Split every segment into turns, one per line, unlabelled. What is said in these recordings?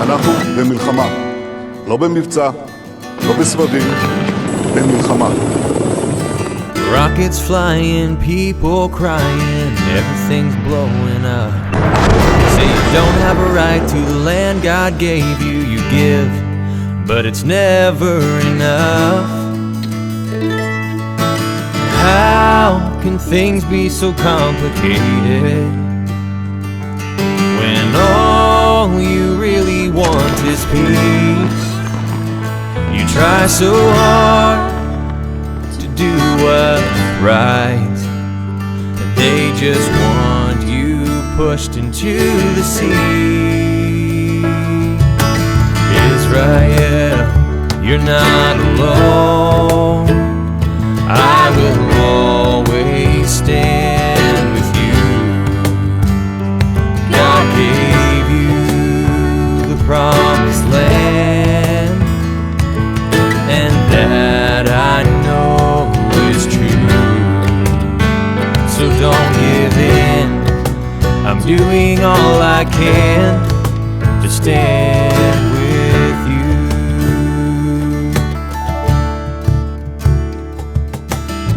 אנחנו במלחמה. לא במבצע, לא בסבבים, במלחמה.
Rockets flying, people crying, everything's blowing up. Say you don't have a right to the land God gave you, you give, but it's never enough. How can things be so complicated when all you really want is peace? You try so hard to do what's right, and they just want you pushed into the sea. Israel, you're not alone. I will always stand with you. God gave you the promised land, and that I know is true. So don't give in, I'm doing all I can to stand with you.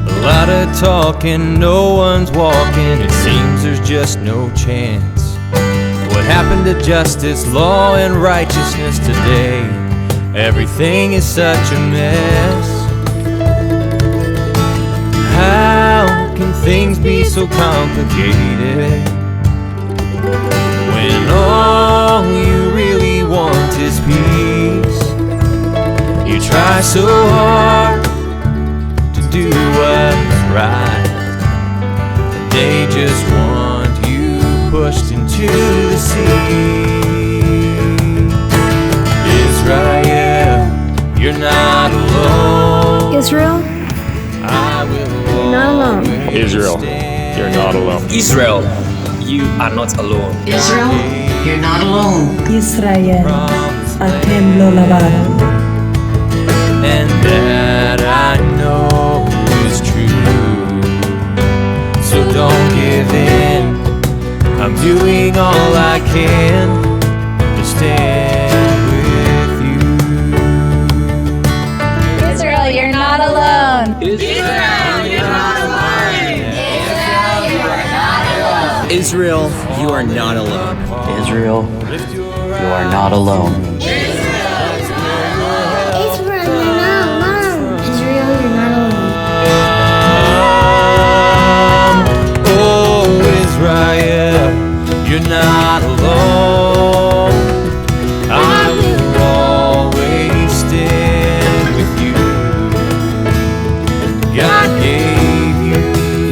A lot of talking, no one's walking, it seems there's just no chance. What happened to justice, law, and righteousness today? Everything is such a mess. How can things be so complicated when all you really want is peace? You try so hard to do what's right, they just want you pushed into the sea. Israel, you're not alone.
Israel,
I will
not alone.
Israel, you're not alone.
Israel, you are not alone.
Israel, you're not alone.
Israel, אתם לא לבד.
and that I know is true. So don't give in, I'm doing all I can to stand with you.
Israel, you're not alone.
Israel, you're not alone. Israel, you are not alone.
Israel, you are not alone.
Israel, you are not alone.
You're not alone. I will always stand with you. God gave you.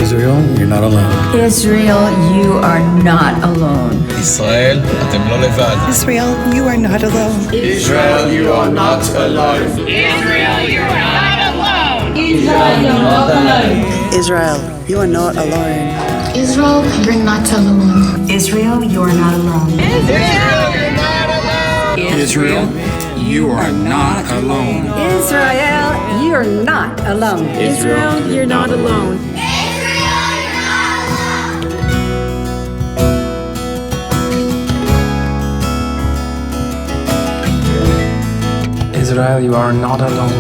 Israel, you're not alone.
Israel, you are not alone.
ישראל, אתם לא לבד.
Israel, you are not alone.
Israel, you are not alone.
Israel, you are not alone. Israel, you're not alone.
Israel, you are not alone.
Israel, you're not alone. Israel, you are not alone.
Israel, you are not alone.
Israel, you're not alone.
Israel, you're not alone.
Israel, you are not alone.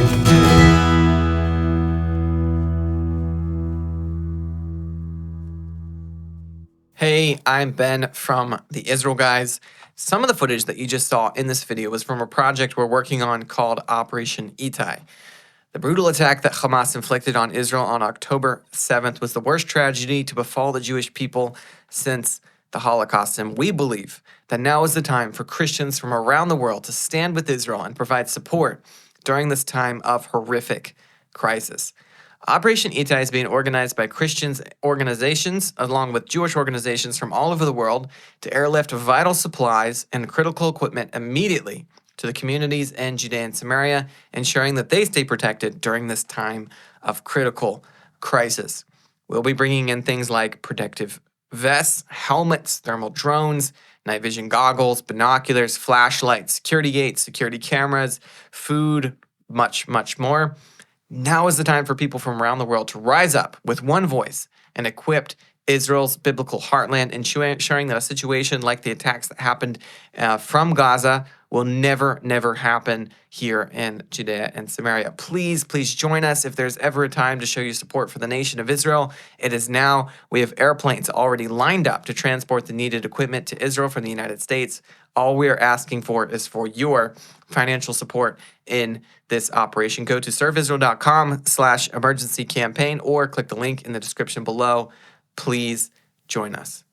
Hey, I'm Ben from the Israel Guys. Some of the footage that you just saw in this video was from a project we're working on called Operation Itai. The brutal attack that Hamas inflicted on Israel on October 7th was the worst tragedy to befall the Jewish people since the Holocaust, and we believe that now is the time for Christians from around the world to stand with Israel and provide support during this time of horrific crisis. Operation Itai is being organized by Christian organizations along with Jewish organizations from all over the world to airlift vital supplies and critical equipment immediately to the communities in Judea and Samaria, ensuring that they stay protected during this time of critical crisis. We'll be bringing in things like protective vests, helmets, thermal drones, night vision goggles, binoculars, flashlights, security gates, security cameras, food, much, much more. Now is the time for people from around the world to rise up with one voice and equip Israel's biblical heartland, ensuring that a situation like the attacks that happened from Gaza will never, never happen here in Judea and Samaria. Please, please join us. If there's ever a time to show your support for the nation of Israel, it is now. We have airplanes already lined up to transport the needed equipment to Israel from the United States. All we are asking for is for your financial support in this operation. Go to serveisrael.com/emergency campaign or click the link in the description below. Please join us.